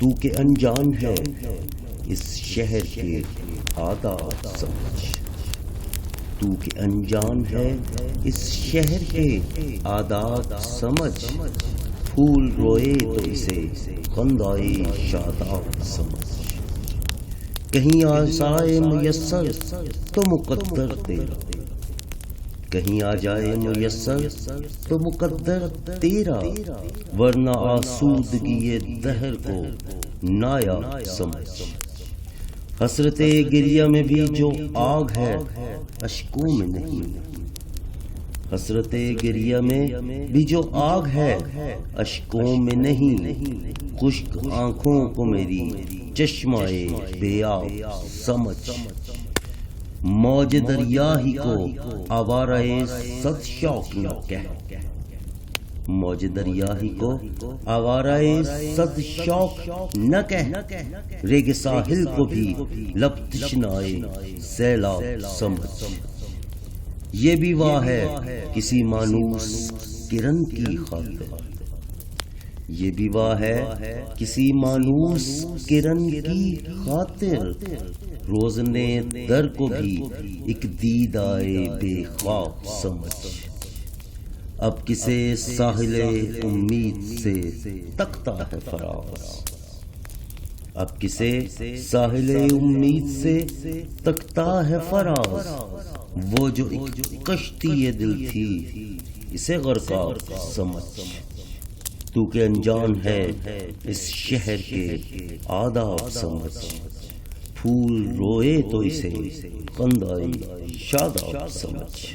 تو کہ انجان ہے اس شہر کے آداب سمجھ، تو کہ انجان ہے اس شہر کے آداب سمجھ، پھول روئے تو اسے خندائے شاداب سمجھ، کہیں آسائے میسر تو مقدر تیرا، کہیں آ جائے میسر تو مقدر تیرا، ورنہ آسودگی دہر کو نایاب سمجھ، حسرت گریہ میں بھی جو آگ ہے اشکوں میں نہیں، حسرت گریہ میں بھی جو آگ ہے اشکوں میں نہیں، خشک آنکھوں کو میری چشمہ بے آب سمجھ، موج دریا ہی کو آوارہ صد شوق نہ کہہ، موج دریا ہی کو آوارہ صد شوق نہ کہہ، ریگ ساحل کو بھی لب تشنائے سیلاب سمجھ، یہ بھی واہ ہے کسی مانوس کرن کی خاطر، یہ بھی واہ ہے کسی مانوس کرن کی خاطر، روزنے در کو بھی ایک دید آئے بے خواب سمجھ، اب کسے ساحل امید سے تکتا ہے فراز، اب کسے ساحل امید سے تکتا ہے فراز، وہ جو ایک کشتی دل تھی اسے غرقاب سمجھ، تو کہ انجان ہے اس شہر کے آداب سمجھ، پھول روئے تو اسے خندائے شاداب سمجھ۔